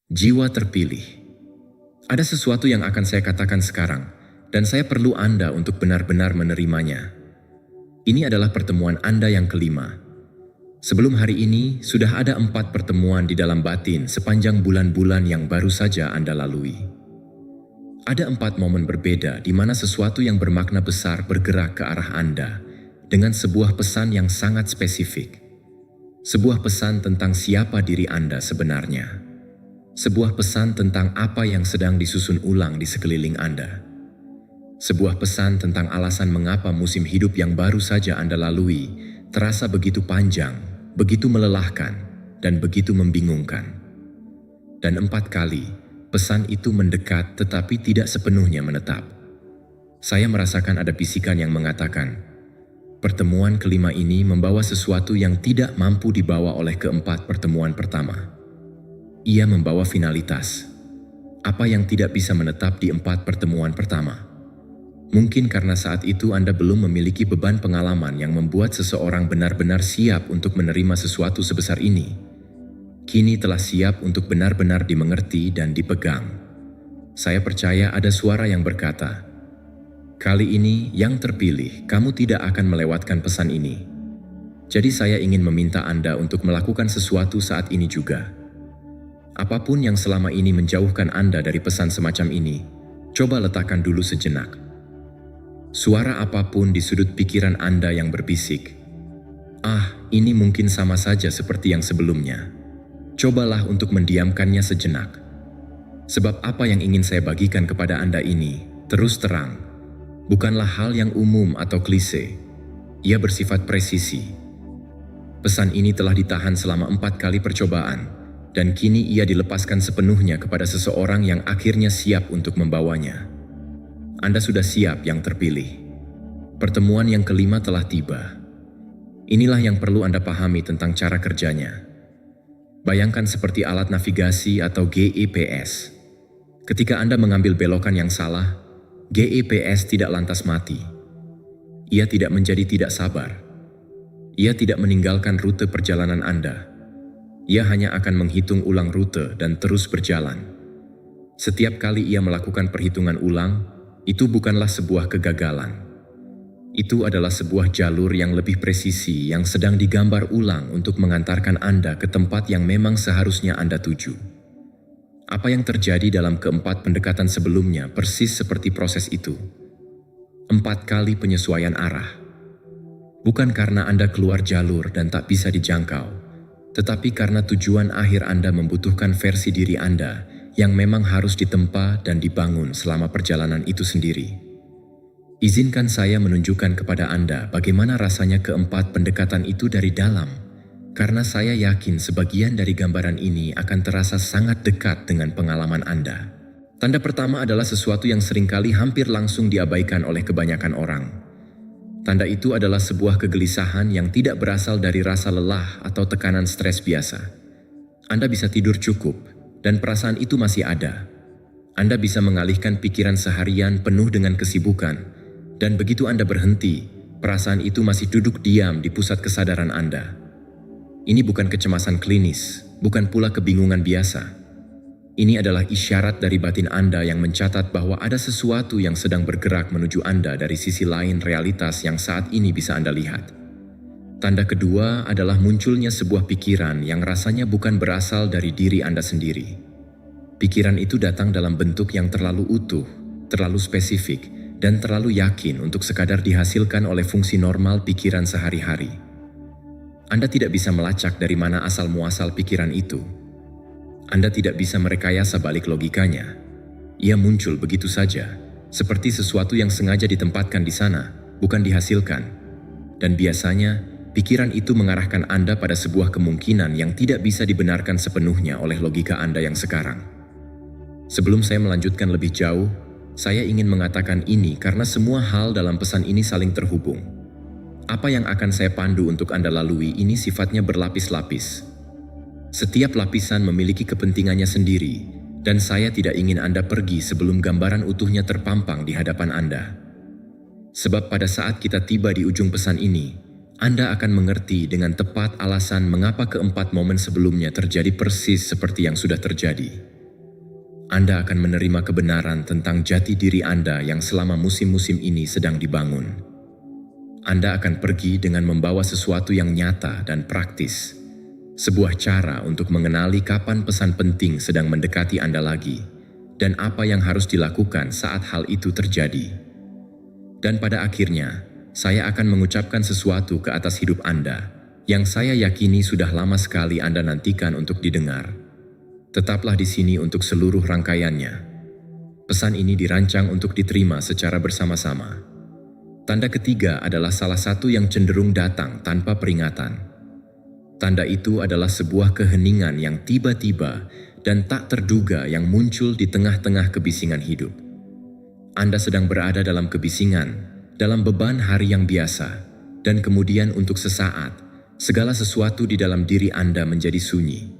Jiwa terpilih. Ada sesuatu yang akan saya katakan sekarang, dan saya perlu Anda untuk benar-benar menerimanya. Ini adalah pertemuan Anda yang kelima. Sebelum hari ini, sudah ada 4 pertemuan di dalam batin sepanjang bulan-bulan yang baru saja Anda lalui. Ada 4 momen berbeda di mana sesuatu yang bermakna besar bergerak ke arah Anda dengan sebuah pesan yang sangat spesifik. Sebuah pesan tentang siapa diri Anda sebenarnya. Sebuah pesan tentang apa yang sedang disusun ulang di sekeliling Anda. Sebuah pesan tentang alasan mengapa musim hidup yang baru saja Anda lalui terasa begitu panjang, begitu melelahkan, dan begitu membingungkan. Dan 4 kali, pesan itu mendekat tetapi tidak sepenuhnya menetap. Saya merasakan ada bisikan yang mengatakan, pertemuan kelima ini membawa sesuatu yang tidak mampu dibawa oleh keempat pertemuan pertama. Ia membawa finalitas. Apa yang tidak bisa menetap di 4 pertemuan pertama. Mungkin karena saat itu Anda belum memiliki beban pengalaman yang membuat seseorang benar-benar siap untuk menerima sesuatu sebesar ini. Kini telah siap untuk benar-benar dimengerti dan dipegang. Saya percaya ada suara yang berkata, kali ini yang terpilih, kamu tidak akan melewatkan pesan ini. Jadi saya ingin meminta Anda untuk melakukan sesuatu saat ini juga. Apapun yang selama ini menjauhkan Anda dari pesan semacam ini, coba letakkan dulu sejenak. Suara apapun di sudut pikiran Anda yang berbisik, ini mungkin sama saja seperti yang sebelumnya. Cobalah untuk mendiamkannya sejenak. Sebab apa yang ingin saya bagikan kepada Anda ini, terus terang, bukanlah hal yang umum atau klise. Ia bersifat presisi. Pesan ini telah ditahan selama 4 kali percobaan, dan kini ia dilepaskan sepenuhnya kepada seseorang yang akhirnya siap untuk membawanya. Anda sudah siap yang terpilih. Pertemuan yang kelima telah tiba. Inilah yang perlu Anda pahami tentang cara kerjanya. Bayangkan seperti alat navigasi atau GPS. Ketika Anda mengambil belokan yang salah, GPS tidak lantas mati. Ia tidak menjadi tidak sabar. Ia tidak meninggalkan rute perjalanan Anda. Ia hanya akan menghitung ulang rute dan terus berjalan. Setiap kali ia melakukan perhitungan ulang, itu bukanlah sebuah kegagalan. Itu adalah sebuah jalur yang lebih presisi yang sedang digambar ulang untuk mengantarkan Anda ke tempat yang memang seharusnya Anda tuju. Apa yang terjadi dalam keempat pendekatan sebelumnya persis seperti proses itu. 4 kali penyesuaian arah. Bukan karena Anda keluar jalur dan tak bisa dijangkau, tetapi karena tujuan akhir Anda membutuhkan versi diri Anda yang memang harus ditempa dan dibangun selama perjalanan itu sendiri. Izinkan saya menunjukkan kepada Anda bagaimana rasanya keempat pendekatan itu dari dalam, karena saya yakin sebagian dari gambaran ini akan terasa sangat dekat dengan pengalaman Anda. Tanda pertama adalah sesuatu yang seringkali hampir langsung diabaikan oleh kebanyakan orang. Tanda itu adalah sebuah kegelisahan yang tidak berasal dari rasa lelah atau tekanan stres biasa. Anda bisa tidur cukup, dan perasaan itu masih ada. Anda bisa mengalihkan pikiran seharian penuh dengan kesibukan, dan begitu Anda berhenti, perasaan itu masih duduk diam di pusat kesadaran Anda. Ini bukan kecemasan klinis, bukan pula kebingungan biasa. Ini adalah isyarat dari batin Anda yang mencatat bahwa ada sesuatu yang sedang bergerak menuju Anda dari sisi lain realitas yang saat ini bisa Anda lihat. Tanda kedua adalah munculnya sebuah pikiran yang rasanya bukan berasal dari diri Anda sendiri. Pikiran itu datang dalam bentuk yang terlalu utuh, terlalu spesifik, dan terlalu yakin untuk sekadar dihasilkan oleh fungsi normal pikiran sehari-hari. Anda tidak bisa melacak dari mana asal-muasal pikiran itu. Anda tidak bisa merekayasa balik logikanya. Ia muncul begitu saja, seperti sesuatu yang sengaja ditempatkan di sana, bukan dihasilkan. Dan biasanya, pikiran itu mengarahkan Anda pada sebuah kemungkinan yang tidak bisa dibenarkan sepenuhnya oleh logika Anda yang sekarang. Sebelum saya melanjutkan lebih jauh, saya ingin mengatakan ini karena semua hal dalam pesan ini saling terhubung. Apa yang akan saya pandu untuk Anda lalui ini sifatnya berlapis-lapis. Setiap lapisan memiliki kepentingannya sendiri, dan saya tidak ingin Anda pergi sebelum gambaran utuhnya terpampang di hadapan Anda. Sebab pada saat kita tiba di ujung pesan ini, Anda akan mengerti dengan tepat alasan mengapa keempat momen sebelumnya terjadi persis seperti yang sudah terjadi. Anda akan menerima kebenaran tentang jati diri Anda yang selama musim-musim ini sedang dibangun. Anda akan pergi dengan membawa sesuatu yang nyata dan praktis, sebuah cara untuk mengenali kapan pesan penting sedang mendekati Anda lagi, dan apa yang harus dilakukan saat hal itu terjadi. Dan pada akhirnya, saya akan mengucapkan sesuatu ke atas hidup Anda, yang saya yakini sudah lama sekali Anda nantikan untuk didengar. Tetaplah di sini untuk seluruh rangkaiannya. Pesan ini dirancang untuk diterima secara bersama-sama. Tanda ketiga adalah salah satu yang cenderung datang tanpa peringatan. Tanda itu adalah sebuah keheningan yang tiba-tiba dan tak terduga yang muncul di tengah-tengah kebisingan hidup. Anda sedang berada dalam kebisingan, dalam beban hari yang biasa, dan kemudian untuk sesaat, segala sesuatu di dalam diri Anda menjadi sunyi.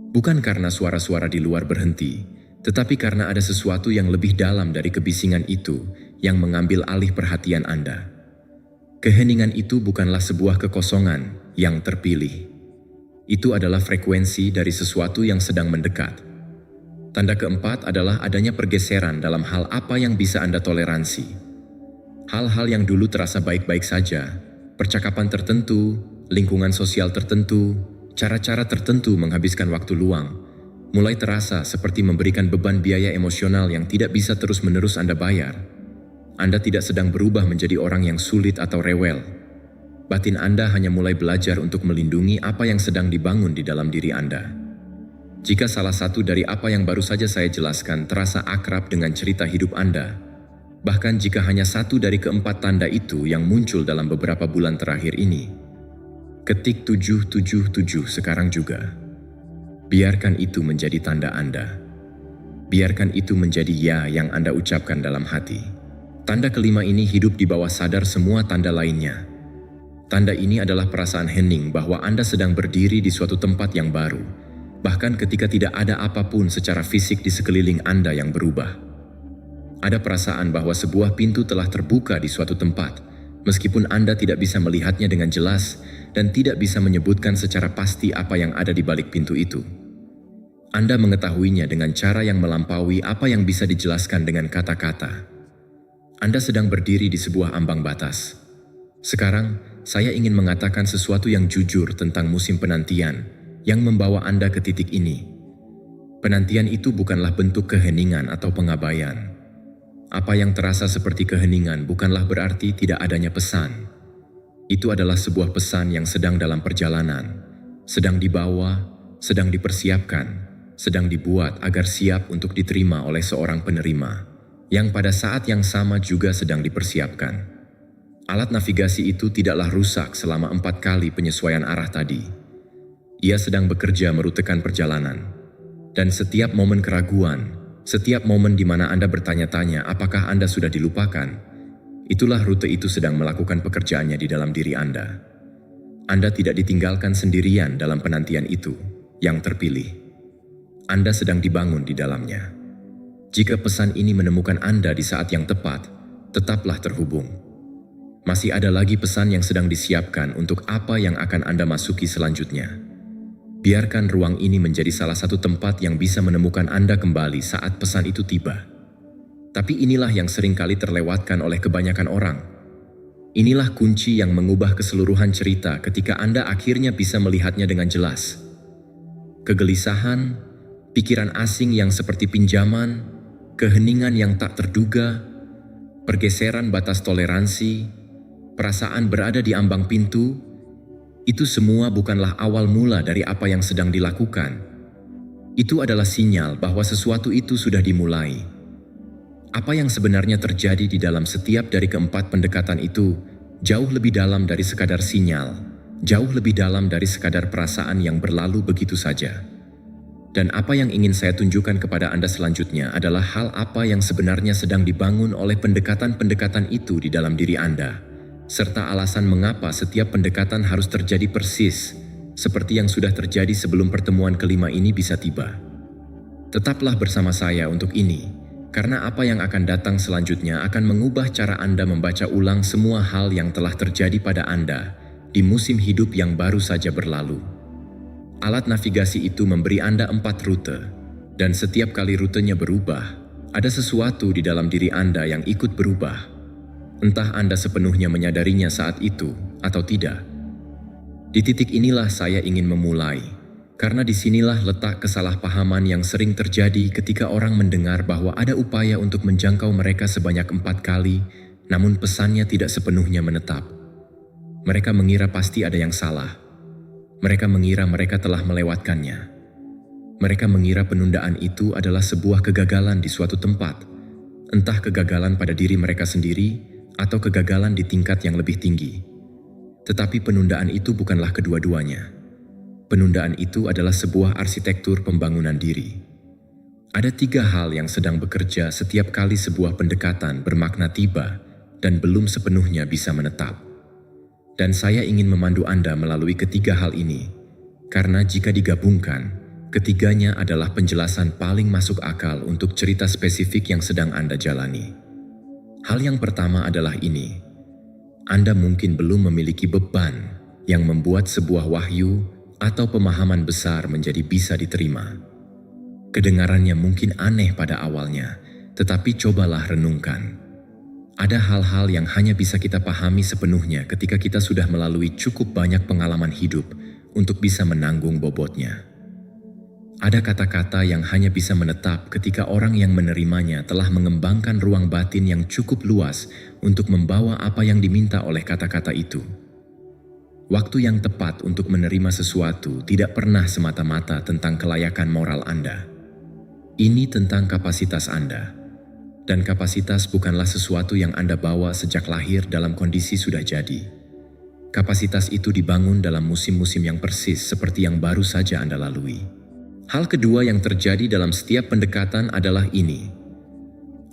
Bukan karena suara-suara di luar berhenti, tetapi karena ada sesuatu yang lebih dalam dari kebisingan itu yang mengambil alih perhatian Anda. Keheningan itu bukanlah sebuah kekosongan yang terpilih. Itu adalah frekuensi dari sesuatu yang sedang mendekat. Tanda keempat adalah adanya pergeseran dalam hal apa yang bisa Anda toleransi. Hal-hal yang dulu terasa baik-baik saja, percakapan tertentu, lingkungan sosial tertentu, cara-cara tertentu menghabiskan waktu luang, mulai terasa seperti memberikan beban biaya emosional yang tidak bisa terus-menerus Anda bayar. Anda tidak sedang berubah menjadi orang yang sulit atau rewel. Batin Anda hanya mulai belajar untuk melindungi apa yang sedang dibangun di dalam diri Anda. Jika salah satu dari apa yang baru saja saya jelaskan terasa akrab dengan cerita hidup Anda, bahkan jika hanya satu dari keempat tanda itu yang muncul dalam beberapa bulan terakhir ini, ketik 777 sekarang juga. Biarkan itu menjadi tanda Anda. Biarkan itu menjadi ya yang Anda ucapkan dalam hati. Tanda kelima ini hidup di bawah sadar semua tanda lainnya. Tanda ini adalah perasaan hening bahwa Anda sedang berdiri di suatu tempat yang baru, bahkan ketika tidak ada apapun secara fisik di sekeliling Anda yang berubah. Ada perasaan bahwa sebuah pintu telah terbuka di suatu tempat, meskipun Anda tidak bisa melihatnya dengan jelas dan tidak bisa menyebutkan secara pasti apa yang ada di balik pintu itu. Anda mengetahuinya dengan cara yang melampaui apa yang bisa dijelaskan dengan kata-kata. Anda sedang berdiri di sebuah ambang batas. Sekarang, saya ingin mengatakan sesuatu yang jujur tentang musim penantian yang membawa Anda ke titik ini. Penantian itu bukanlah bentuk keheningan atau pengabaian. Apa yang terasa seperti keheningan bukanlah berarti tidak adanya pesan. Itu adalah sebuah pesan yang sedang dalam perjalanan, sedang dibawa, sedang dipersiapkan, sedang dibuat agar siap untuk diterima oleh seorang penerima, yang pada saat yang sama juga sedang dipersiapkan. Alat navigasi itu tidaklah rusak selama 4 kali penyesuaian arah tadi. Ia sedang bekerja merutekan perjalanan. Dan setiap momen keraguan, setiap momen di mana Anda bertanya-tanya apakah Anda sudah dilupakan, itulah rute itu sedang melakukan pekerjaannya di dalam diri Anda. Anda tidak ditinggalkan sendirian dalam penantian itu, yang terpilih. Anda sedang dibangun di dalamnya. Jika pesan ini menemukan Anda di saat yang tepat, tetaplah terhubung. Masih ada lagi pesan yang sedang disiapkan untuk apa yang akan Anda masuki selanjutnya. Biarkan ruang ini menjadi salah satu tempat yang bisa menemukan Anda kembali saat pesan itu tiba. Tapi inilah yang seringkali terlewatkan oleh kebanyakan orang. Inilah kunci yang mengubah keseluruhan cerita ketika Anda akhirnya bisa melihatnya dengan jelas. Kegelisahan, pikiran asing yang seperti pinjaman, keheningan yang tak terduga, pergeseran batas toleransi, perasaan berada di ambang pintu, itu semua bukanlah awal mula dari apa yang sedang dilakukan. Itu adalah sinyal bahwa sesuatu itu sudah dimulai. Apa yang sebenarnya terjadi di dalam setiap dari keempat pendekatan itu jauh lebih dalam dari sekadar sinyal, jauh lebih dalam dari sekadar perasaan yang berlalu begitu saja. Dan apa yang ingin saya tunjukkan kepada Anda selanjutnya adalah hal apa yang sebenarnya sedang dibangun oleh pendekatan-pendekatan itu di dalam diri Anda, serta alasan mengapa setiap pendekatan harus terjadi persis seperti yang sudah terjadi sebelum pertemuan kelima ini bisa tiba. Tetaplah bersama saya untuk ini, karena apa yang akan datang selanjutnya akan mengubah cara Anda membaca ulang semua hal yang telah terjadi pada Anda di musim hidup yang baru saja berlalu. Alat navigasi itu memberi Anda 4 rute, Dan setiap kali rutenya berubah, ada sesuatu di dalam diri Anda yang ikut berubah. Entah Anda sepenuhnya menyadarinya saat itu atau tidak. Di titik inilah saya ingin memulai, karena disinilah letak kesalahpahaman yang sering terjadi ketika orang mendengar bahwa ada upaya untuk menjangkau mereka sebanyak 4 kali, namun pesannya tidak sepenuhnya menetap. Mereka mengira pasti ada yang salah. Mereka mengira mereka telah melewatkannya. Mereka mengira penundaan itu adalah sebuah kegagalan di suatu tempat, entah kegagalan pada diri mereka sendiri atau kegagalan di tingkat yang lebih tinggi. Tetapi penundaan itu bukanlah kedua-duanya. Penundaan itu adalah sebuah arsitektur pembangunan diri. Ada 3 hal yang sedang bekerja setiap kali sebuah pendekatan bermakna tiba dan belum sepenuhnya bisa menetap. Dan saya ingin memandu Anda melalui ketiga hal ini, karena jika digabungkan, ketiganya adalah penjelasan paling masuk akal untuk cerita spesifik yang sedang Anda jalani. Hal yang pertama adalah ini: Anda mungkin belum memiliki beban yang membuat sebuah wahyu atau pemahaman besar menjadi bisa diterima. Kedengarannya mungkin aneh pada awalnya, tetapi cobalah renungkan. Ada hal-hal yang hanya bisa kita pahami sepenuhnya ketika kita sudah melalui cukup banyak pengalaman hidup untuk bisa menanggung bobotnya. Ada kata-kata yang hanya bisa menetap ketika orang yang menerimanya telah mengembangkan ruang batin yang cukup luas untuk membawa apa yang diminta oleh kata-kata itu. Waktu yang tepat untuk menerima sesuatu tidak pernah semata-mata tentang kelayakan moral Anda. Ini tentang kapasitas Anda. Dan kapasitas bukanlah sesuatu yang Anda bawa sejak lahir dalam kondisi sudah jadi. Kapasitas itu dibangun dalam musim-musim yang persis seperti yang baru saja Anda lalui. Hal kedua yang terjadi dalam setiap pendekatan adalah ini.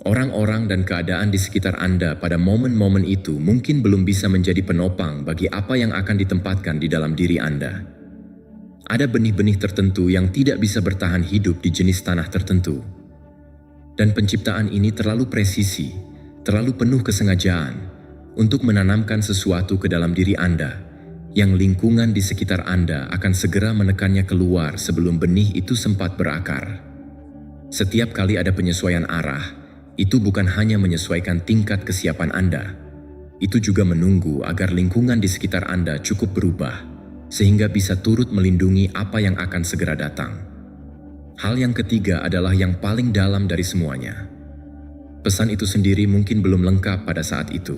Orang-orang dan keadaan di sekitar Anda pada momen-momen itu mungkin belum bisa menjadi penopang bagi apa yang akan ditempatkan di dalam diri Anda. Ada benih-benih tertentu yang tidak bisa bertahan hidup di jenis tanah tertentu. Dan penciptaan ini terlalu presisi, terlalu penuh kesengajaan untuk menanamkan sesuatu ke dalam diri Anda yang lingkungan di sekitar Anda akan segera menekannya keluar sebelum benih itu sempat berakar. Setiap kali ada penyesuaian arah, itu bukan hanya menyesuaikan tingkat kesiapan Anda. Itu juga menunggu agar lingkungan di sekitar Anda cukup berubah, sehingga bisa turut melindungi apa yang akan segera datang. Hal yang ketiga adalah yang paling dalam dari semuanya. Pesan itu sendiri mungkin belum lengkap pada saat itu.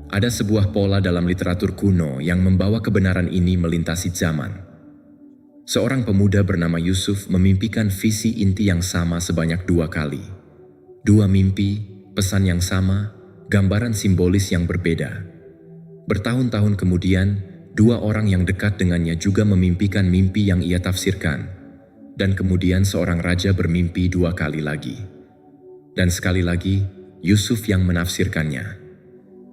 Ada sebuah pola dalam literatur kuno yang membawa kebenaran ini melintasi zaman. Seorang pemuda bernama Yusuf memimpikan visi inti yang sama sebanyak 2 kali. 2 mimpi, pesan yang sama, gambaran simbolis yang berbeda. Bertahun-tahun kemudian, 2 orang yang dekat dengannya juga memimpikan mimpi yang ia tafsirkan. Dan kemudian seorang raja bermimpi 2 kali lagi. Dan sekali lagi, Yusuf yang menafsirkannya.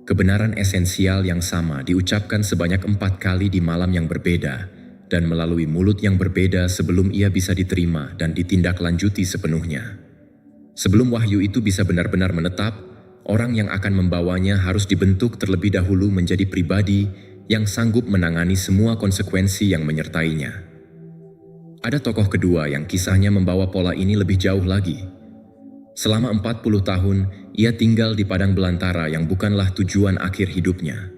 Kebenaran esensial yang sama diucapkan sebanyak 4 kali di malam yang berbeda dan melalui mulut yang berbeda sebelum ia bisa diterima dan ditindaklanjuti sepenuhnya. Sebelum wahyu itu bisa benar-benar menetap, orang yang akan membawanya harus dibentuk terlebih dahulu menjadi pribadi yang sanggup menangani semua konsekuensi yang menyertainya. Ada tokoh kedua yang kisahnya membawa pola ini lebih jauh lagi. Selama 40 tahun, ia tinggal di padang belantara yang bukanlah tujuan akhir hidupnya.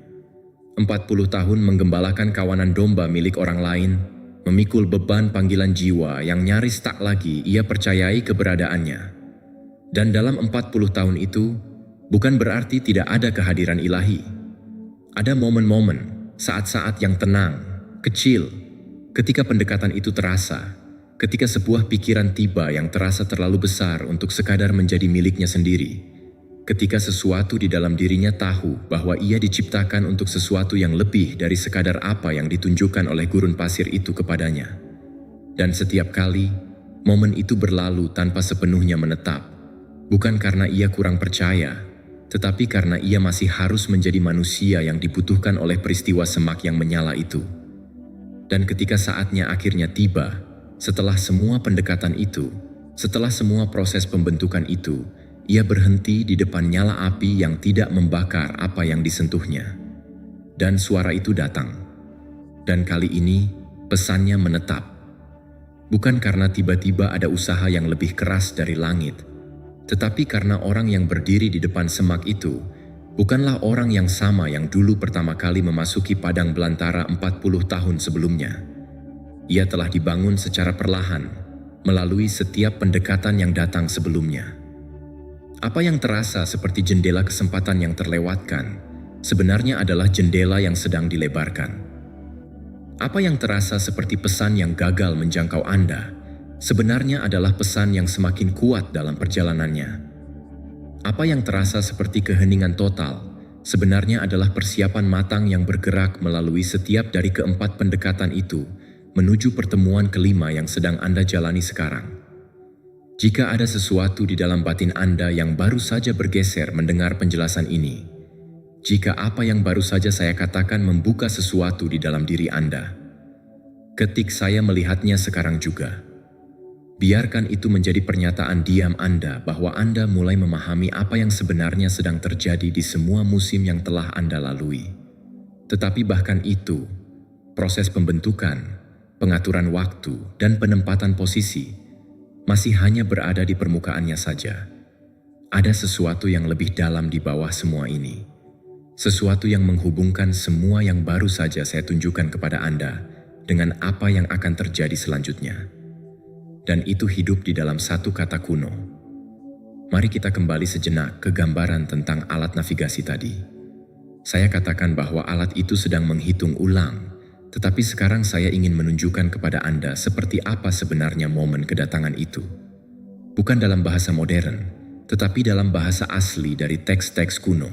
40 tahun menggembalakan kawanan domba milik orang lain, memikul beban panggilan jiwa yang nyaris tak lagi ia percayai keberadaannya. Dan dalam 40 tahun itu, bukan berarti tidak ada kehadiran ilahi. Ada momen-momen, saat-saat yang tenang, kecil, ketika pendekatan itu terasa, ketika sebuah pikiran tiba yang terasa terlalu besar untuk sekadar menjadi miliknya sendiri, ketika sesuatu di dalam dirinya tahu bahwa ia diciptakan untuk sesuatu yang lebih dari sekadar apa yang ditunjukkan oleh gurun pasir itu kepadanya. Dan setiap kali, momen itu berlalu tanpa sepenuhnya menetap, bukan karena ia kurang percaya, tetapi karena ia masih harus menjadi manusia yang dibutuhkan oleh peristiwa semak yang menyala itu. Dan ketika saatnya akhirnya tiba, setelah semua pendekatan itu, setelah semua proses pembentukan itu, ia berhenti di depan nyala api yang tidak membakar apa yang disentuhnya. Dan suara itu datang. Dan kali ini, pesannya menetap. Bukan karena tiba-tiba ada usaha yang lebih keras dari langit, tetapi karena orang yang berdiri di depan semak itu bukanlah orang yang sama yang dulu pertama kali memasuki padang belantara 40 tahun sebelumnya. Ia telah dibangun secara perlahan melalui setiap pendekatan yang datang sebelumnya. Apa yang terasa seperti jendela kesempatan yang terlewatkan sebenarnya adalah jendela yang sedang dilebarkan. Apa yang terasa seperti pesan yang gagal menjangkau Anda sebenarnya adalah pesan yang semakin kuat dalam perjalanannya. Apa yang terasa seperti keheningan total sebenarnya adalah persiapan matang yang bergerak melalui setiap dari keempat pendekatan itu menuju pertemuan kelima yang sedang Anda jalani sekarang. Jika ada sesuatu di dalam batin Anda yang baru saja bergeser mendengar penjelasan ini, jika apa yang baru saja saya katakan membuka sesuatu di dalam diri Anda, ketik saya melihatnya sekarang juga. Biarkan itu menjadi pernyataan diam Anda bahwa Anda mulai memahami apa yang sebenarnya sedang terjadi di semua musim yang telah Anda lalui. Tetapi bahkan itu, proses pembentukan, pengaturan waktu, dan penempatan posisi masih hanya berada di permukaannya saja. Ada sesuatu yang lebih dalam di bawah semua ini. Sesuatu yang menghubungkan semua yang baru saja saya tunjukkan kepada Anda dengan apa yang akan terjadi selanjutnya. Dan itu hidup di dalam satu kata kuno. Mari kita kembali sejenak ke gambaran tentang alat navigasi tadi. Saya katakan bahwa alat itu sedang menghitung ulang, tetapi sekarang saya ingin menunjukkan kepada Anda seperti apa sebenarnya momen kedatangan itu. Bukan dalam bahasa modern, tetapi dalam bahasa asli dari teks-teks kuno.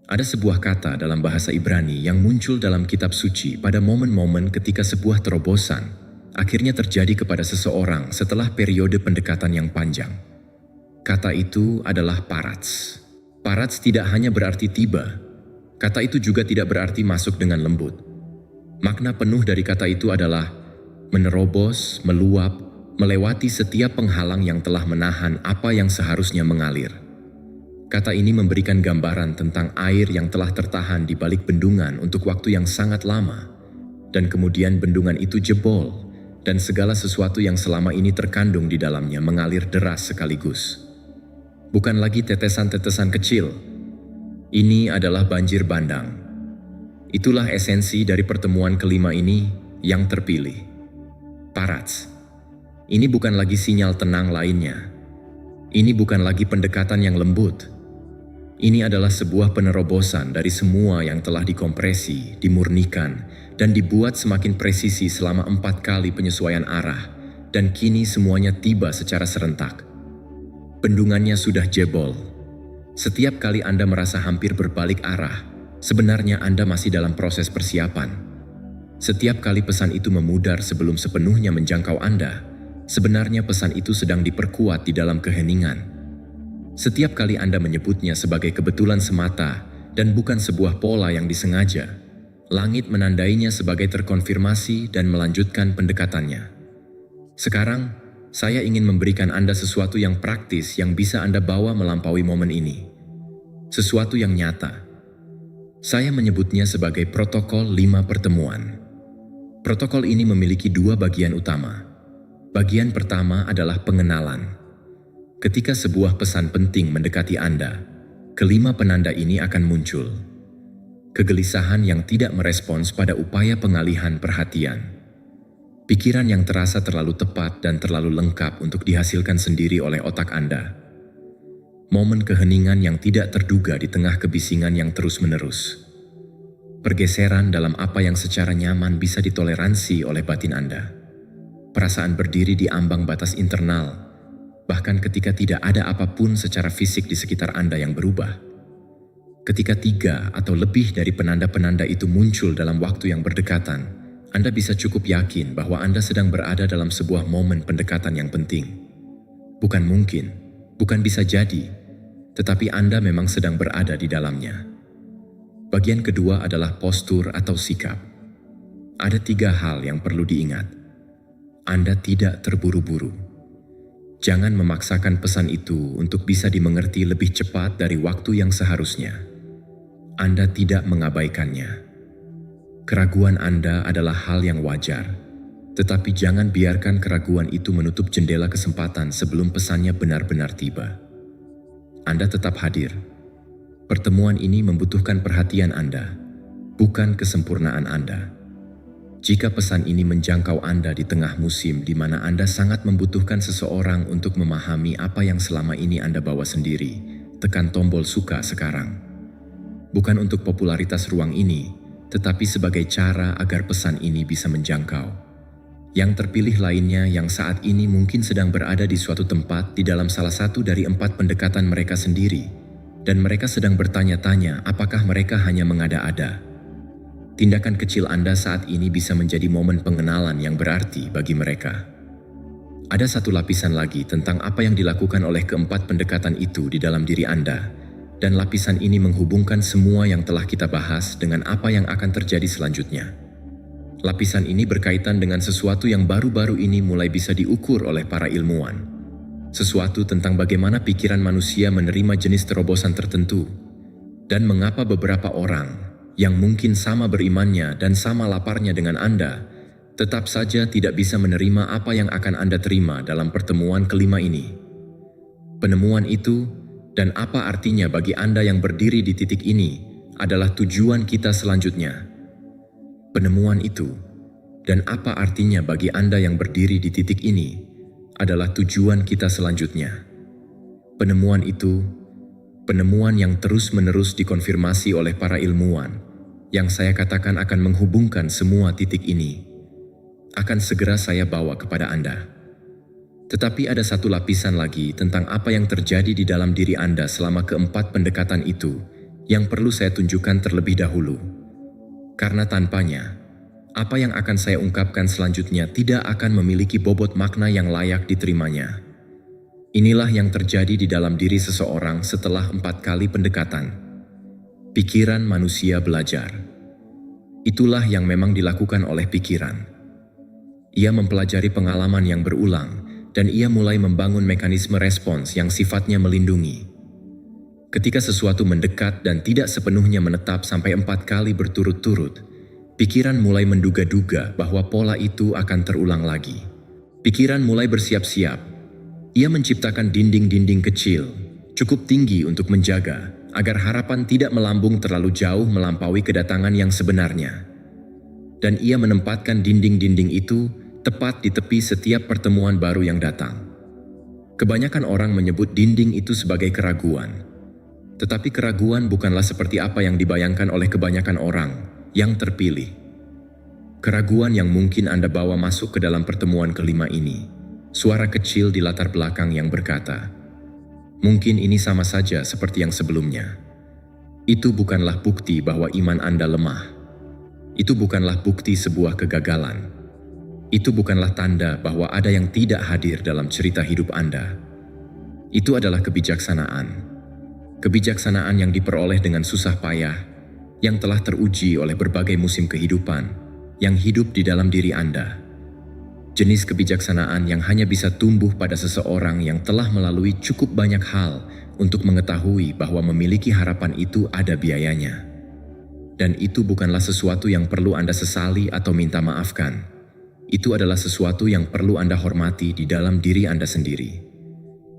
Ada sebuah kata dalam bahasa Ibrani yang muncul dalam kitab suci pada momen-momen ketika sebuah terobosan akhirnya terjadi kepada seseorang setelah periode pendekatan yang panjang. Kata itu adalah parats. Parats tidak hanya berarti tiba. Kata itu juga tidak berarti masuk dengan lembut. Makna penuh dari kata itu adalah menerobos, meluap, melewati setiap penghalang yang telah menahan apa yang seharusnya mengalir. Kata ini memberikan gambaran tentang air yang telah tertahan di balik bendungan untuk waktu yang sangat lama, dan kemudian bendungan itu jebol, dan segala sesuatu yang selama ini terkandung di dalamnya mengalir deras sekaligus. Bukan lagi tetesan-tetesan kecil, ini adalah banjir bandang. Itulah esensi dari pertemuan kelima ini yang terpilih. Parats. Ini bukan lagi sinyal tenang lainnya. Ini bukan lagi pendekatan yang lembut. Ini adalah sebuah penerobosan dari semua yang telah dikompresi, dimurnikan, dan dibuat semakin presisi selama 4 kali penyesuaian arah, dan kini semuanya tiba secara serentak. Bendungannya sudah jebol. Setiap kali Anda merasa hampir berbalik arah, sebenarnya Anda masih dalam proses persiapan. Setiap kali pesan itu memudar sebelum sepenuhnya menjangkau Anda, sebenarnya pesan itu sedang diperkuat di dalam keheningan. Setiap kali Anda menyebutnya sebagai kebetulan semata dan bukan sebuah pola yang disengaja, langit menandainya sebagai terkonfirmasi dan melanjutkan pendekatannya. Sekarang, saya ingin memberikan Anda sesuatu yang praktis yang bisa Anda bawa melampaui momen ini. Sesuatu yang nyata. Saya menyebutnya sebagai protokol 5 pertemuan. Protokol ini memiliki 2 bagian utama. Bagian pertama adalah pengenalan. Ketika sebuah pesan penting mendekati Anda, kelima penanda ini akan muncul. Kegelisahan yang tidak merespons pada upaya pengalihan perhatian. Pikiran yang terasa terlalu tepat dan terlalu lengkap untuk dihasilkan sendiri oleh otak Anda. Momen keheningan yang tidak terduga di tengah kebisingan yang terus-menerus. Pergeseran dalam apa yang secara nyaman bisa ditoleransi oleh batin Anda. Perasaan berdiri di ambang batas internal, bahkan ketika tidak ada apapun secara fisik di sekitar Anda yang berubah. Ketika 3 atau lebih dari penanda-penanda itu muncul dalam waktu yang berdekatan, Anda bisa cukup yakin bahwa Anda sedang berada dalam sebuah momen pendekatan yang penting. Bukan mungkin, bukan bisa jadi, tetapi Anda memang sedang berada di dalamnya. Bagian kedua adalah postur atau sikap. Ada 3 hal yang perlu diingat. Anda tidak terburu-buru. Jangan memaksakan pesan itu untuk bisa dimengerti lebih cepat dari waktu yang seharusnya. Anda tidak mengabaikannya. Keraguan Anda adalah hal yang wajar. Tetapi jangan biarkan keraguan itu menutup jendela kesempatan sebelum pesannya benar-benar tiba. Anda tetap hadir. Pertemuan ini membutuhkan perhatian Anda, bukan kesempurnaan Anda. Jika pesan ini menjangkau Anda di tengah musim di mana Anda sangat membutuhkan seseorang untuk memahami apa yang selama ini Anda bawa sendiri, tekan tombol suka sekarang. Bukan untuk popularitas ruang ini, tetapi sebagai cara agar pesan ini bisa menjangkau. Yang terpilih lainnya yang saat ini mungkin sedang berada di suatu tempat di dalam salah satu dari 4 pendekatan mereka sendiri, dan mereka sedang bertanya-tanya apakah mereka hanya mengada-ada. Tindakan kecil Anda saat ini bisa menjadi momen pengenalan yang berarti bagi mereka. Ada satu lapisan lagi tentang apa yang dilakukan oleh keempat pendekatan itu di dalam diri Anda, dan lapisan ini menghubungkan semua yang telah kita bahas dengan apa yang akan terjadi selanjutnya. Lapisan ini berkaitan dengan sesuatu yang baru-baru ini mulai bisa diukur oleh para ilmuwan. Sesuatu tentang bagaimana pikiran manusia menerima jenis terobosan tertentu, dan mengapa beberapa orang yang mungkin sama berimannya dan sama laparnya dengan Anda, tetap saja tidak bisa menerima apa yang akan Anda terima dalam pertemuan kelima ini. Penemuan itu dan apa artinya bagi Anda yang berdiri di titik ini adalah tujuan kita selanjutnya. Penemuan itu dan apa artinya bagi Anda yang berdiri di titik ini adalah tujuan kita selanjutnya. Penemuan itu, penemuan yang terus-menerus dikonfirmasi oleh para ilmuwan, yang saya katakan akan menghubungkan semua titik ini, akan segera saya bawa kepada Anda. Tetapi ada satu lapisan lagi tentang apa yang terjadi di dalam diri Anda selama keempat pendekatan itu, yang perlu saya tunjukkan terlebih dahulu. Karena tanpanya, apa yang akan saya ungkapkan selanjutnya tidak akan memiliki bobot makna yang layak diterimanya. Inilah yang terjadi di dalam diri seseorang setelah 4 kali pendekatan. Pikiran manusia belajar. Itulah yang memang dilakukan oleh pikiran. Ia mempelajari pengalaman yang berulang, dan ia mulai membangun mekanisme respons yang sifatnya melindungi. Ketika sesuatu mendekat dan tidak sepenuhnya menetap sampai 4 kali berturut-turut, pikiran mulai menduga-duga bahwa pola itu akan terulang lagi. Pikiran mulai bersiap-siap. Ia menciptakan dinding-dinding kecil, cukup tinggi untuk menjaga, agar harapan tidak melambung terlalu jauh melampaui kedatangan yang sebenarnya. Dan ia menempatkan dinding-dinding itu tepat di tepi setiap pertemuan baru yang datang. Kebanyakan orang menyebut dinding itu sebagai keraguan. Tetapi keraguan bukanlah seperti apa yang dibayangkan oleh kebanyakan orang yang terpilih. Keraguan yang mungkin Anda bawa masuk ke dalam pertemuan kelima ini, suara kecil di latar belakang yang berkata, mungkin ini sama saja seperti yang sebelumnya. Itu bukanlah bukti bahwa iman Anda lemah. Itu bukanlah bukti sebuah kegagalan. Itu bukanlah tanda bahwa ada yang tidak hadir dalam cerita hidup Anda. Itu adalah kebijaksanaan. Kebijaksanaan yang diperoleh dengan susah payah, yang telah teruji oleh berbagai musim kehidupan, yang hidup di dalam diri Anda. Jenis kebijaksanaan yang hanya bisa tumbuh pada seseorang yang telah melalui cukup banyak hal untuk mengetahui bahwa memiliki harapan itu ada biayanya. Dan itu bukanlah sesuatu yang perlu Anda sesali atau minta maafkan. Itu adalah sesuatu yang perlu Anda hormati di dalam diri Anda sendiri.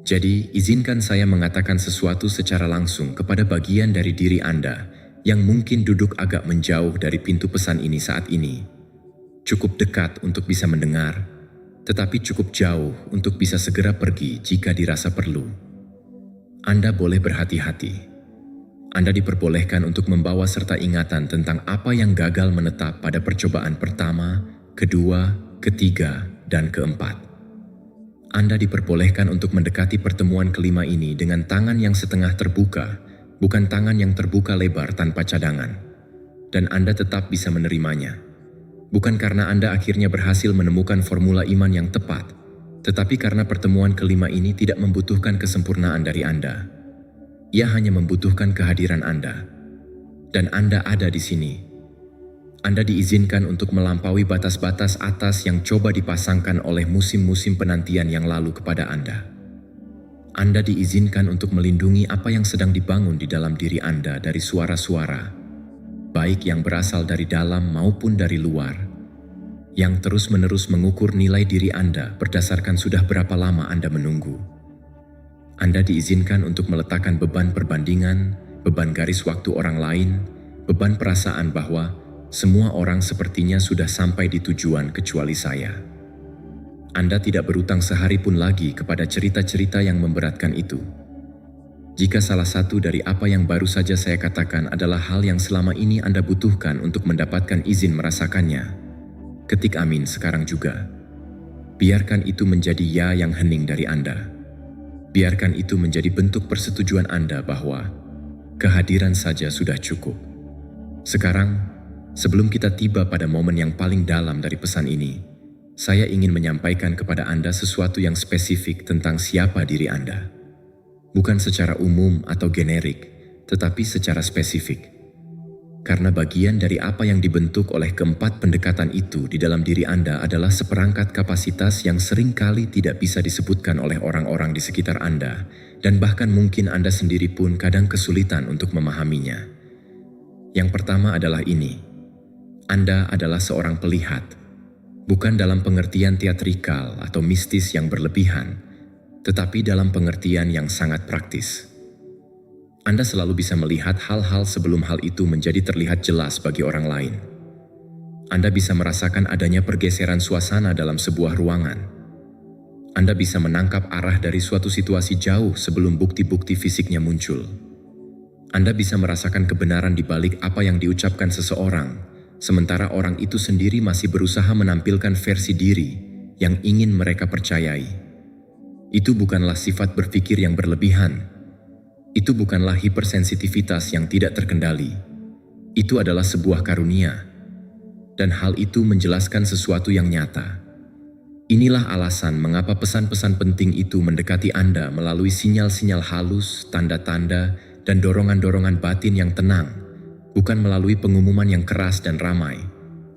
Jadi, izinkan saya mengatakan sesuatu secara langsung kepada bagian dari diri Anda yang mungkin duduk agak menjauh dari pintu pesan ini saat ini. Cukup dekat untuk bisa mendengar, tetapi cukup jauh untuk bisa segera pergi jika dirasa perlu. Anda boleh berhati-hati. Anda diperbolehkan untuk membawa serta ingatan tentang apa yang gagal menetap pada percobaan pertama, kedua, ketiga, dan keempat. Anda diperbolehkan untuk mendekati pertemuan kelima ini dengan tangan yang setengah terbuka, bukan tangan yang terbuka lebar tanpa cadangan. Dan Anda tetap bisa menerimanya. Bukan karena Anda akhirnya berhasil menemukan formula iman yang tepat, tetapi karena pertemuan kelima ini tidak membutuhkan kesempurnaan dari Anda. Ia hanya membutuhkan kehadiran Anda. Dan Anda ada di sini. Anda diizinkan untuk melampaui batas-batas atas yang coba dipasangkan oleh musim-musim penantian yang lalu kepada Anda. Anda diizinkan untuk melindungi apa yang sedang dibangun di dalam diri Anda dari suara-suara, baik yang berasal dari dalam maupun dari luar, yang terus-menerus mengukur nilai diri Anda berdasarkan sudah berapa lama Anda menunggu. Anda diizinkan untuk meletakkan beban perbandingan, beban garis waktu orang lain, beban perasaan bahwa semua orang sepertinya sudah sampai di tujuan kecuali saya. Anda tidak berutang sehari pun lagi kepada cerita-cerita yang memberatkan itu. Jika salah satu dari apa yang baru saja saya katakan adalah hal yang selama ini Anda butuhkan untuk mendapatkan izin merasakannya, ketik amin sekarang juga. Biarkan itu menjadi ya yang hening dari Anda. Biarkan itu menjadi bentuk persetujuan Anda bahwa kehadiran saja sudah cukup. Sekarang, sebelum kita tiba pada momen yang paling dalam dari pesan ini, saya ingin menyampaikan kepada Anda sesuatu yang spesifik tentang siapa diri Anda. Bukan secara umum atau generik, tetapi secara spesifik. Karena bagian dari apa yang dibentuk oleh keempat pendekatan itu di dalam diri Anda adalah seperangkat kapasitas yang seringkali tidak bisa disebutkan oleh orang-orang di sekitar Anda, dan bahkan mungkin Anda sendiri pun kadang kesulitan untuk memahaminya. Yang pertama adalah ini: Anda adalah seorang pelihat, bukan dalam pengertian teatrikal atau mistis yang berlebihan, tetapi dalam pengertian yang sangat praktis. Anda selalu bisa melihat hal-hal sebelum hal itu menjadi terlihat jelas bagi orang lain. Anda bisa merasakan adanya pergeseran suasana dalam sebuah ruangan. Anda bisa menangkap arah dari suatu situasi jauh sebelum bukti-bukti fisiknya muncul. Anda bisa merasakan kebenaran di balik apa yang diucapkan seseorang, sementara orang itu sendiri masih berusaha menampilkan versi diri yang ingin mereka percayai. Itu bukanlah sifat berpikir yang berlebihan. Itu bukanlah hipersensitivitas yang tidak terkendali. Itu adalah sebuah karunia. Dan hal itu menjelaskan sesuatu yang nyata. Inilah alasan mengapa pesan-pesan penting itu mendekati Anda melalui sinyal-sinyal halus, tanda-tanda, dan dorongan-dorongan batin yang tenang, bukan melalui pengumuman yang keras dan ramai,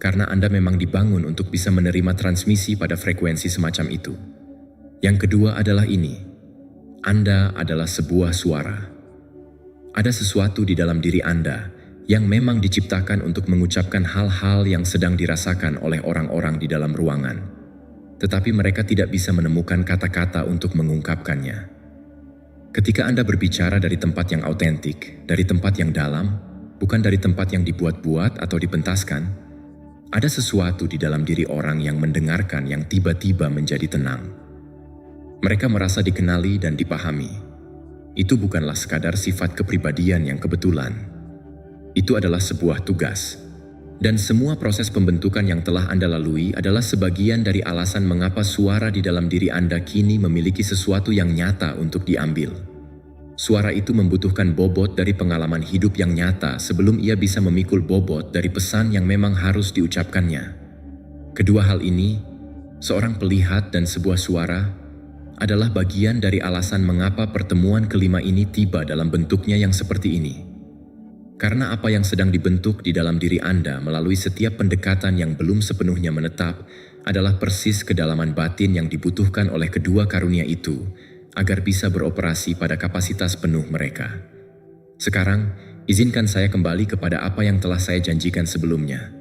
karena Anda memang dibangun untuk bisa menerima transmisi pada frekuensi semacam itu. Yang kedua adalah ini: Anda adalah sebuah suara. Ada sesuatu di dalam diri Anda yang memang diciptakan untuk mengucapkan hal-hal yang sedang dirasakan oleh orang-orang di dalam ruangan, tetapi mereka tidak bisa menemukan kata-kata untuk mengungkapkannya. Ketika Anda berbicara dari tempat yang autentik, dari tempat yang dalam, bukan dari tempat yang dibuat-buat atau dipentaskan, ada sesuatu di dalam diri orang yang mendengarkan yang tiba-tiba menjadi tenang. Mereka merasa dikenali dan dipahami. Itu bukanlah sekadar sifat kepribadian yang kebetulan. Itu adalah sebuah tugas. Dan semua proses pembentukan yang telah Anda lalui adalah sebagian dari alasan mengapa suara di dalam diri Anda kini memiliki sesuatu yang nyata untuk diambil. Suara itu membutuhkan bobot dari pengalaman hidup yang nyata sebelum ia bisa memikul bobot dari pesan yang memang harus diucapkannya. Kedua hal ini, seorang pelihat dan sebuah suara, adalah bagian dari alasan mengapa pertemuan kelima ini tiba dalam bentuknya yang seperti ini. Karena apa yang sedang dibentuk di dalam diri Anda melalui setiap pendekatan yang belum sepenuhnya menetap adalah persis kedalaman batin yang dibutuhkan oleh kedua karunia itu agar bisa beroperasi pada kapasitas penuh mereka. Sekarang, izinkan saya kembali kepada apa yang telah saya janjikan sebelumnya.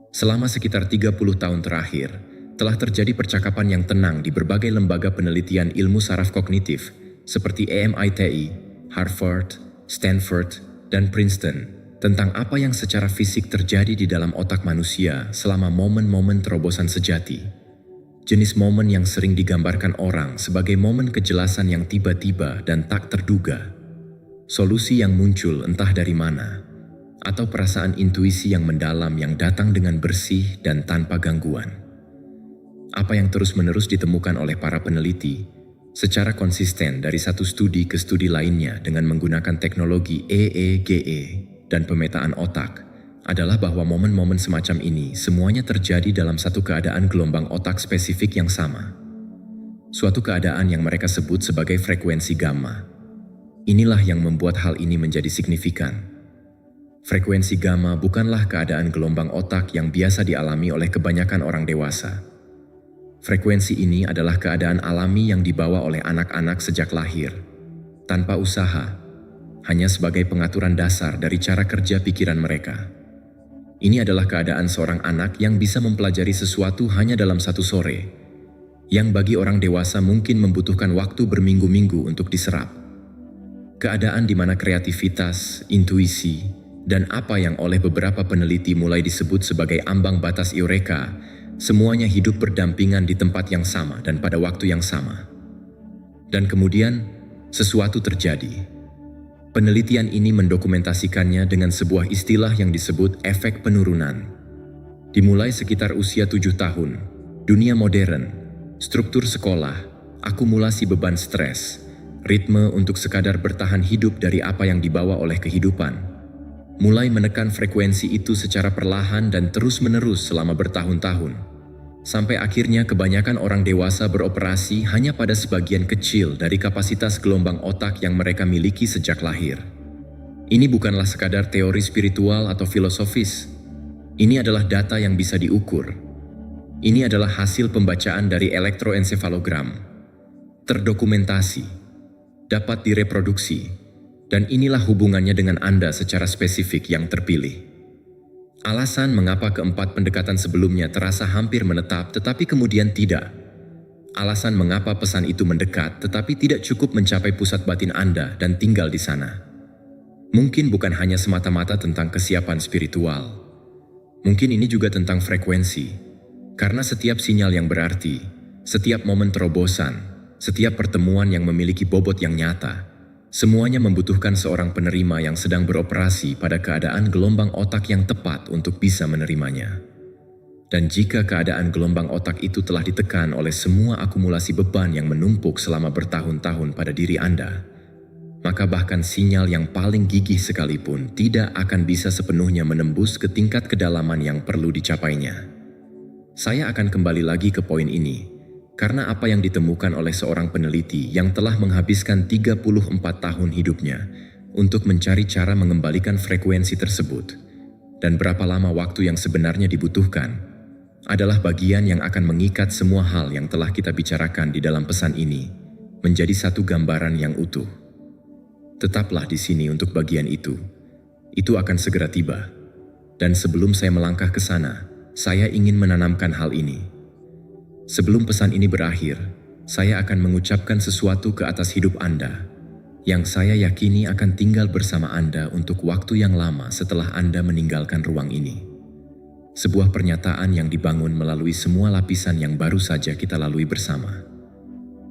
Selama sekitar 30 tahun terakhir, telah terjadi percakapan yang tenang di berbagai lembaga penelitian ilmu saraf kognitif seperti MIT, Harvard, Stanford, dan Princeton tentang apa yang secara fisik terjadi di dalam otak manusia selama momen-momen terobosan sejati. Jenis momen yang sering digambarkan orang sebagai momen kejelasan yang tiba-tiba dan tak terduga. Solusi yang muncul entah dari mana, atau perasaan intuisi yang mendalam yang datang dengan bersih dan tanpa gangguan. Apa yang terus-menerus ditemukan oleh para peneliti secara konsisten dari satu studi ke studi lainnya dengan menggunakan teknologi EEGE dan pemetaan otak adalah bahwa momen-momen semacam ini semuanya terjadi dalam satu keadaan gelombang otak spesifik yang sama. Suatu keadaan yang mereka sebut sebagai frekuensi gamma. Inilah yang membuat hal ini menjadi signifikan. Frekuensi gamma bukanlah keadaan gelombang otak yang biasa dialami oleh kebanyakan orang dewasa. Frekuensi ini adalah keadaan alami yang dibawa oleh anak-anak sejak lahir, tanpa usaha, hanya sebagai pengaturan dasar dari cara kerja pikiran mereka. Ini adalah keadaan seorang anak yang bisa mempelajari sesuatu hanya dalam satu sore, yang bagi orang dewasa mungkin membutuhkan waktu berminggu-minggu untuk diserap. Keadaan di mana kreativitas, intuisi, dan apa yang oleh beberapa peneliti mulai disebut sebagai ambang batas eureka, semuanya hidup berdampingan di tempat yang sama dan pada waktu yang sama. Dan kemudian, sesuatu terjadi. Penelitian ini mendokumentasikannya dengan sebuah istilah yang disebut efek penurunan. Dimulai sekitar usia 7 tahun, dunia modern, struktur sekolah, akumulasi beban stres, ritme untuk sekadar bertahan hidup dari apa yang dibawa oleh kehidupan, mulai menekan frekuensi itu secara perlahan dan terus-menerus selama bertahun-tahun, sampai akhirnya kebanyakan orang dewasa beroperasi hanya pada sebagian kecil dari kapasitas gelombang otak yang mereka miliki sejak lahir. Ini bukanlah sekadar teori spiritual atau filosofis. Ini adalah data yang bisa diukur. Ini adalah hasil pembacaan dari elektroensefalogram. Terdokumentasi, dapat direproduksi, dan inilah hubungannya dengan Anda secara spesifik yang terpilih. Alasan mengapa keempat pendekatan sebelumnya terasa hampir menetap tetapi kemudian tidak. Alasan mengapa pesan itu mendekat tetapi tidak cukup mencapai pusat batin Anda dan tinggal di sana. Mungkin bukan hanya semata-mata tentang kesiapan spiritual. Mungkin ini juga tentang frekuensi. Karena setiap sinyal yang berarti, setiap momen terobosan, setiap pertemuan yang memiliki bobot yang nyata, semuanya membutuhkan seorang penerima yang sedang beroperasi pada keadaan gelombang otak yang tepat untuk bisa menerimanya. Dan jika keadaan gelombang otak itu telah ditekan oleh semua akumulasi beban yang menumpuk selama bertahun-tahun pada diri Anda, maka bahkan sinyal yang paling gigih sekalipun tidak akan bisa sepenuhnya menembus ke tingkat kedalaman yang perlu dicapainya. Saya akan kembali lagi ke poin ini, karena apa yang ditemukan oleh seorang peneliti yang telah menghabiskan 34 tahun hidupnya untuk mencari cara mengembalikan frekuensi tersebut, dan berapa lama waktu yang sebenarnya dibutuhkan, adalah bagian yang akan mengikat semua hal yang telah kita bicarakan di dalam pesan ini menjadi satu gambaran yang utuh. Tetaplah di sini untuk bagian itu. Itu akan segera tiba. Dan sebelum saya melangkah ke sana, saya ingin menanamkan hal ini. Sebelum pesan ini berakhir, saya akan mengucapkan sesuatu ke atas hidup Anda, yang saya yakini akan tinggal bersama Anda untuk waktu yang lama setelah Anda meninggalkan ruang ini. Sebuah pernyataan yang dibangun melalui semua lapisan yang baru saja kita lalui bersama.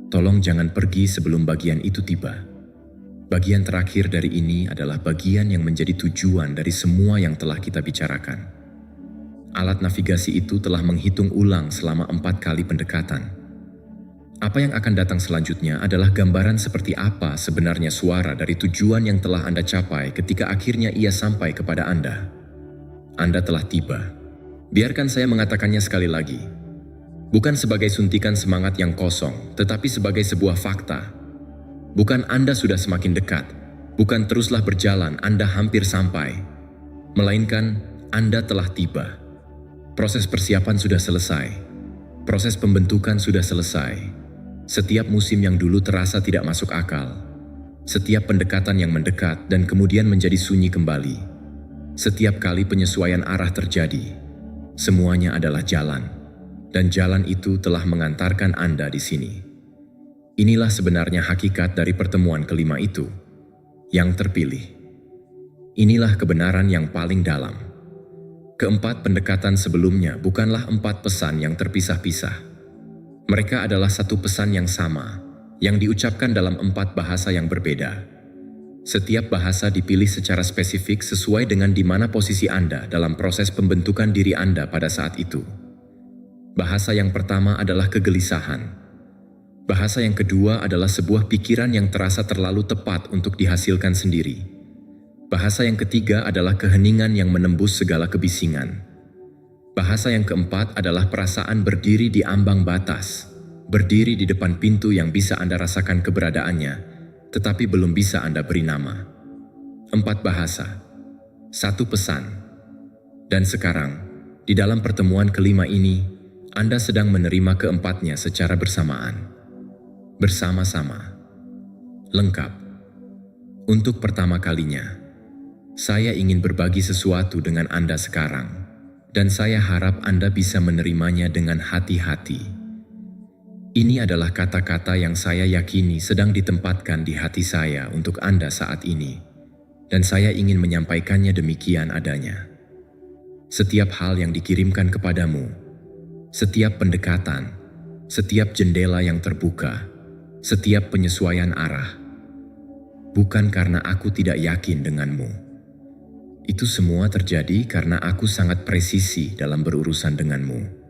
Tolong jangan pergi sebelum bagian itu tiba. Bagian terakhir dari ini adalah bagian yang menjadi tujuan dari semua yang telah kita bicarakan. Alat navigasi itu telah menghitung ulang selama 4 kali pendekatan. Apa yang akan datang selanjutnya adalah gambaran seperti apa sebenarnya suara dari tujuan yang telah Anda capai ketika akhirnya ia sampai kepada Anda. Anda telah tiba. Biarkan saya mengatakannya sekali lagi. Bukan sebagai suntikan semangat yang kosong, tetapi sebagai sebuah fakta. Bukan Anda sudah semakin dekat, bukan teruslah berjalan Anda hampir sampai, melainkan Anda telah tiba. Proses persiapan sudah selesai. Proses pembentukan sudah selesai. Setiap musim yang dulu terasa tidak masuk akal. Setiap pendekatan yang mendekat dan kemudian menjadi sunyi kembali. Setiap kali penyesuaian arah terjadi. Semuanya adalah jalan. Dan jalan itu telah mengantarkan Anda di sini. Inilah sebenarnya hakikat dari pertemuan kelima itu. Yang terpilih. Inilah kebenaran yang paling dalam. Keempat pendekatan sebelumnya bukanlah 4 pesan yang terpisah-pisah. Mereka adalah satu pesan yang sama, yang diucapkan dalam 4 bahasa yang berbeda. Setiap bahasa dipilih secara spesifik sesuai dengan di mana posisi Anda dalam proses pembentukan diri Anda pada saat itu. Bahasa yang pertama adalah kegelisahan. Bahasa yang kedua adalah sebuah pikiran yang terasa terlalu tepat untuk dihasilkan sendiri. Bahasa yang ketiga adalah keheningan yang menembus segala kebisingan. Bahasa yang keempat adalah perasaan berdiri di ambang batas, berdiri di depan pintu yang bisa Anda rasakan keberadaannya, tetapi belum bisa Anda beri nama. 4 bahasa, 1 pesan. Dan sekarang, di dalam pertemuan kelima ini, Anda sedang menerima keempatnya secara bersamaan. Bersama-sama. Lengkap. Untuk pertama kalinya. Saya ingin berbagi sesuatu dengan Anda sekarang, dan saya harap Anda bisa menerimanya dengan hati-hati. Ini adalah kata-kata yang saya yakini sedang ditempatkan di hati saya untuk Anda saat ini, dan saya ingin menyampaikannya demikian adanya. Setiap hal yang dikirimkan kepadamu, setiap pendekatan, setiap jendela yang terbuka, setiap penyesuaian arah, bukan karena aku tidak yakin denganmu. Itu semua terjadi karena aku sangat presisi dalam berurusan denganmu.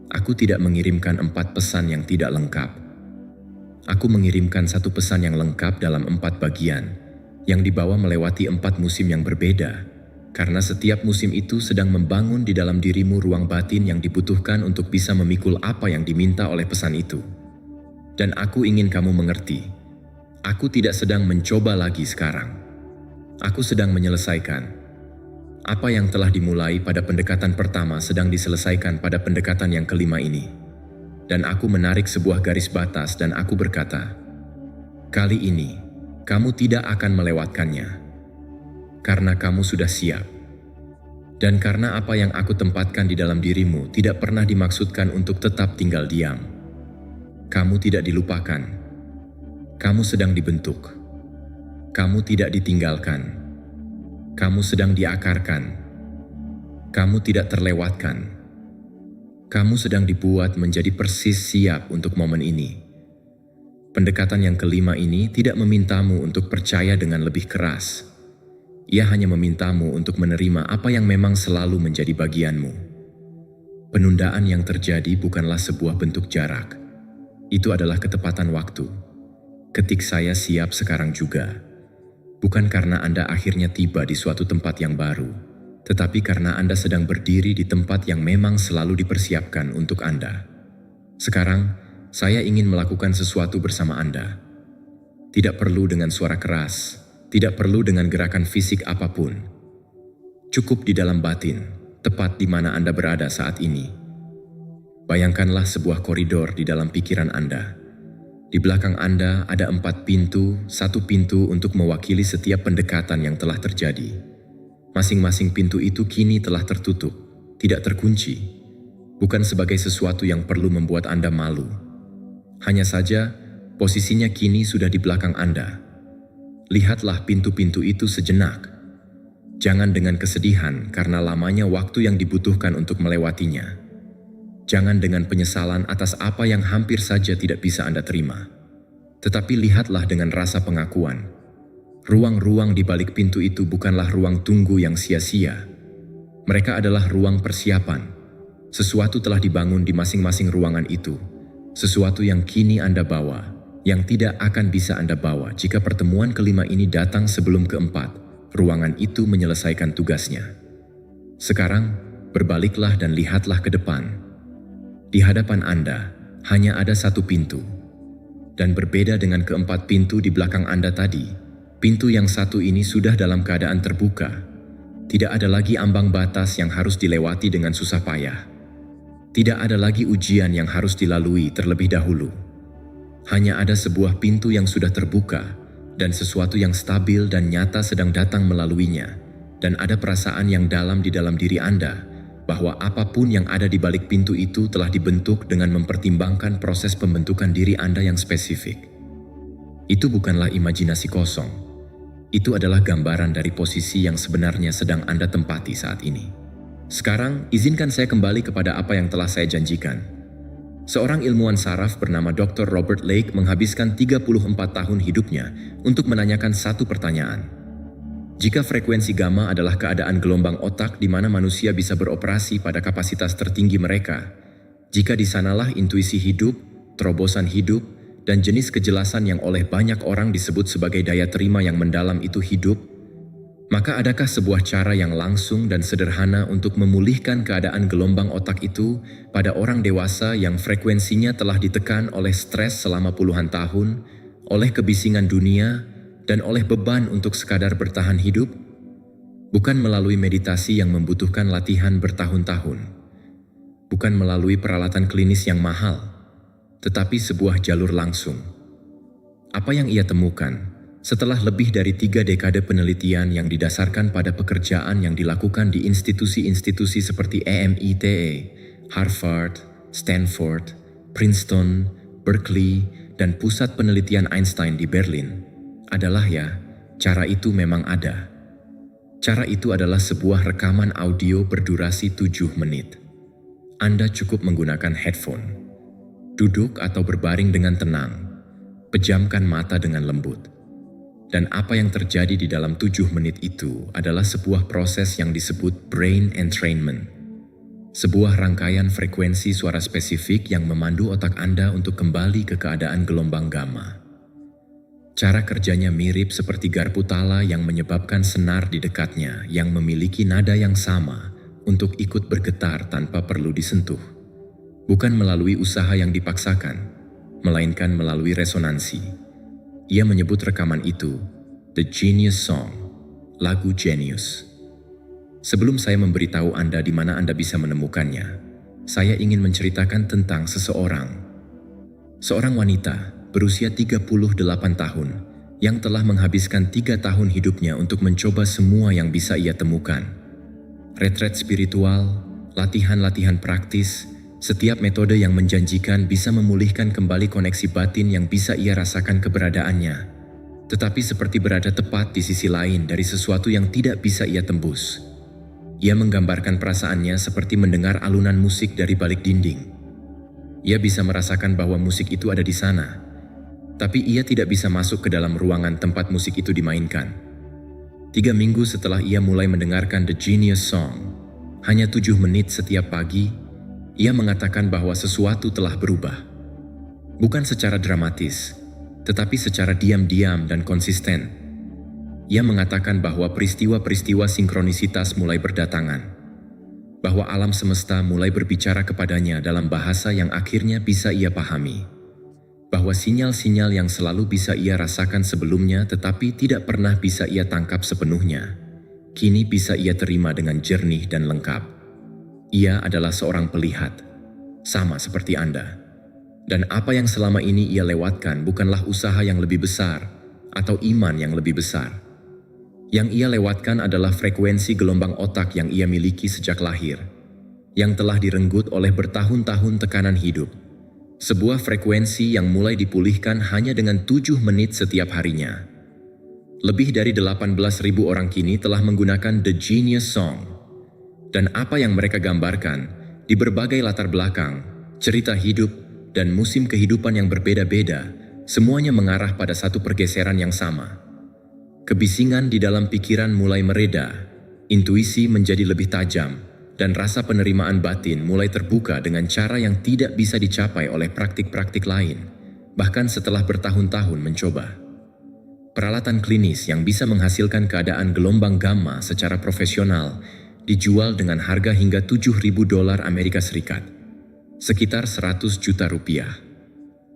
Aku tidak mengirimkan 4 pesan yang tidak lengkap. Aku mengirimkan 1 pesan yang lengkap dalam 4 bagian, yang dibawa melewati 4 musim yang berbeda, karena setiap musim itu sedang membangun di dalam dirimu ruang batin yang dibutuhkan untuk bisa memikul apa yang diminta oleh pesan itu. Dan aku ingin kamu mengerti, aku tidak sedang mencoba lagi sekarang. Aku sedang menyelesaikan. Apa yang telah dimulai pada pendekatan pertama sedang diselesaikan pada pendekatan yang kelima ini. Dan aku menarik sebuah garis batas dan aku berkata, kali ini, kamu tidak akan melewatkannya. Karena kamu sudah siap. Dan karena apa yang aku tempatkan di dalam dirimu tidak pernah dimaksudkan untuk tetap tinggal diam. Kamu tidak dilupakan. Kamu sedang dibentuk. Kamu tidak ditinggalkan. Kamu sedang diakarkan. Kamu tidak terlewatkan. Kamu sedang dibuat menjadi persis siap untuk momen ini. Pendekatan yang kelima ini tidak memintamu untuk percaya dengan lebih keras. Ia hanya memintamu untuk menerima apa yang memang selalu menjadi bagianmu. Penundaan yang terjadi bukanlah sebuah bentuk jarak. Itu adalah ketepatan waktu. Ketik saya siap sekarang juga. Bukan karena Anda akhirnya tiba di suatu tempat yang baru, tetapi karena Anda sedang berdiri di tempat yang memang selalu dipersiapkan untuk Anda. Sekarang, saya ingin melakukan sesuatu bersama Anda. Tidak perlu dengan suara keras, tidak perlu dengan gerakan fisik apapun. Cukup di dalam batin, tepat di mana Anda berada saat ini. Bayangkanlah sebuah koridor di dalam pikiran Anda. Di belakang Anda ada 4 pintu, 1 pintu untuk mewakili setiap pendekatan yang telah terjadi. Masing-masing pintu itu kini telah tertutup, tidak terkunci, bukan sebagai sesuatu yang perlu membuat Anda malu. Hanya saja, posisinya kini sudah di belakang Anda. Lihatlah pintu-pintu itu sejenak. Jangan dengan kesedihan karena lamanya waktu yang dibutuhkan untuk melewatinya. Jangan dengan penyesalan atas apa yang hampir saja tidak bisa Anda terima. Tetapi lihatlah dengan rasa pengakuan. Ruang-ruang di balik pintu itu bukanlah ruang tunggu yang sia-sia. Mereka adalah ruang persiapan. Sesuatu telah dibangun di masing-masing ruangan itu. Sesuatu yang kini Anda bawa, yang tidak akan bisa Anda bawa jika pertemuan kelima ini datang sebelum keempat. Ruangan itu menyelesaikan tugasnya. Sekarang, berbaliklah dan lihatlah ke depan. Di hadapan Anda hanya ada 1 pintu. Dan berbeda dengan ke-4 pintu di belakang Anda tadi, pintu yang 1 ini sudah dalam keadaan terbuka. Tidak ada lagi ambang batas yang harus dilewati dengan susah payah. Tidak ada lagi ujian yang harus dilalui terlebih dahulu. Hanya ada sebuah pintu yang sudah terbuka dan sesuatu yang stabil dan nyata sedang datang melaluinya. Dan ada perasaan yang dalam di dalam diri Anda bahwa apapun yang ada di balik pintu itu telah dibentuk dengan mempertimbangkan proses pembentukan diri Anda yang spesifik. Itu bukanlah imajinasi kosong. Itu adalah gambaran dari posisi yang sebenarnya sedang Anda tempati saat ini. Sekarang, izinkan saya kembali kepada apa yang telah saya janjikan. Seorang ilmuwan saraf bernama Dr. Robert Lake menghabiskan 34 tahun hidupnya untuk menanyakan satu pertanyaan. Jika frekuensi gamma adalah keadaan gelombang otak di mana manusia bisa beroperasi pada kapasitas tertinggi mereka, jika di sanalah intuisi hidup, terobosan hidup, dan jenis kejelasan yang oleh banyak orang disebut sebagai daya terima yang mendalam itu hidup, maka adakah sebuah cara yang langsung dan sederhana untuk memulihkan keadaan gelombang otak itu pada orang dewasa yang frekuensinya telah ditekan oleh stres selama puluhan tahun, oleh kebisingan dunia, dan oleh beban untuk sekadar bertahan hidup? Bukan melalui meditasi yang membutuhkan latihan bertahun-tahun. Bukan melalui peralatan klinis yang mahal, tetapi sebuah jalur langsung. Apa yang ia temukan Setelah lebih dari 3 dekade penelitian yang didasarkan pada pekerjaan yang dilakukan di institusi-institusi seperti AMITE, Harvard, Stanford, Princeton, Berkeley, dan Pusat Penelitian Einstein di Berlin, cara itu memang ada. Cara itu adalah sebuah rekaman audio berdurasi 7 menit. Anda cukup menggunakan headphone, duduk atau berbaring dengan tenang, pejamkan mata dengan lembut. Dan apa yang terjadi di dalam 7 menit itu adalah sebuah proses yang disebut brain entrainment. Sebuah rangkaian frekuensi suara spesifik yang memandu otak Anda untuk kembali ke keadaan gelombang gamma. Cara kerjanya mirip seperti garpu tala yang menyebabkan senar di dekatnya yang memiliki nada yang sama untuk ikut bergetar tanpa perlu disentuh. Bukan melalui usaha yang dipaksakan, melainkan melalui resonansi. Ia menyebut rekaman itu The Genius Song, lagu jenius. Sebelum saya memberitahu Anda di mana Anda bisa menemukannya, saya ingin menceritakan tentang seseorang. Seorang wanita berusia 38 tahun yang telah menghabiskan 3 tahun hidupnya untuk mencoba semua yang bisa ia temukan. Retret spiritual, latihan-latihan praktis, setiap metode yang menjanjikan bisa memulihkan kembali koneksi batin yang bisa ia rasakan keberadaannya, tetapi seperti berada tepat di sisi lain dari sesuatu yang tidak bisa ia tembus. Ia menggambarkan perasaannya seperti mendengar alunan musik dari balik dinding. Ia bisa merasakan bahwa musik itu ada di sana, tapi ia tidak bisa masuk ke dalam ruangan tempat musik itu dimainkan. 3 minggu setelah ia mulai mendengarkan The Genius Song, hanya 7 menit setiap pagi, ia mengatakan bahwa sesuatu telah berubah. Bukan secara dramatis, tetapi secara diam-diam dan konsisten. Ia mengatakan bahwa peristiwa-peristiwa sinkronisitas mulai berdatangan. Bahwa alam semesta mulai berbicara kepadanya dalam bahasa yang akhirnya bisa ia pahami. Bahwa sinyal-sinyal yang selalu bisa ia rasakan sebelumnya tetapi tidak pernah bisa ia tangkap sepenuhnya, kini bisa ia terima dengan jernih dan lengkap. Ia adalah seorang pelihat, sama seperti Anda. Dan apa yang selama ini ia lewatkan bukanlah usaha yang lebih besar atau iman yang lebih besar. Yang ia lewatkan adalah frekuensi gelombang otak yang ia miliki sejak lahir, yang telah direnggut oleh bertahun-tahun tekanan hidup. Sebuah frekuensi yang mulai dipulihkan hanya dengan 7 menit setiap harinya. Lebih dari 18.000 orang kini telah menggunakan The Genius Song. Dan apa yang mereka gambarkan di berbagai latar belakang, cerita hidup, dan musim kehidupan yang berbeda-beda, semuanya mengarah pada satu pergeseran yang sama. Kebisingan di dalam pikiran mulai mereda, intuisi menjadi lebih tajam, dan rasa penerimaan batin mulai terbuka dengan cara yang tidak bisa dicapai oleh praktik-praktik lain, bahkan setelah bertahun-tahun mencoba. Peralatan klinis yang bisa menghasilkan keadaan gelombang gamma secara profesional dijual dengan harga hingga $7.000 Amerika Serikat, sekitar 100 juta rupiah.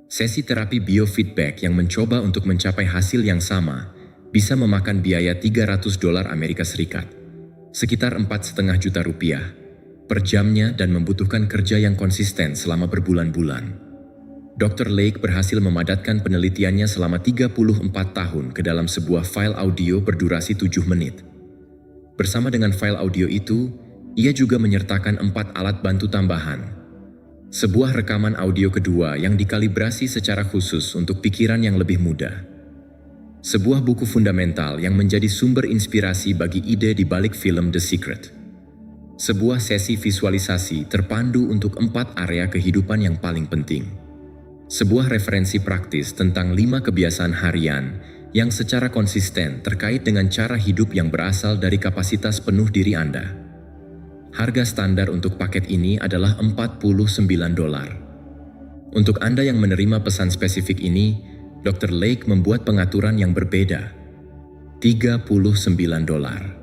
Sesi terapi biofeedback yang mencoba untuk mencapai hasil yang sama bisa memakan biaya $300 Amerika Serikat, sekitar 4,5 juta rupiah per jamnya dan membutuhkan kerja yang konsisten selama berbulan-bulan. Dr. Lake berhasil memadatkan penelitiannya selama 34 tahun ke dalam sebuah file audio berdurasi 7 menit. Bersama dengan file audio itu, ia juga menyertakan 4 alat bantu tambahan. Sebuah rekaman audio kedua yang dikalibrasi secara khusus untuk pikiran yang lebih muda. Sebuah buku fundamental yang menjadi sumber inspirasi bagi ide di balik film The Secret. Sebuah sesi visualisasi terpandu untuk 4 area kehidupan yang paling penting. Sebuah referensi praktis tentang 5 kebiasaan harian yang secara konsisten terkait dengan cara hidup yang berasal dari kapasitas penuh diri Anda. Harga standar untuk paket ini adalah $49. Untuk Anda yang menerima pesan spesifik ini, Dr. Lake membuat pengaturan yang berbeda, $39.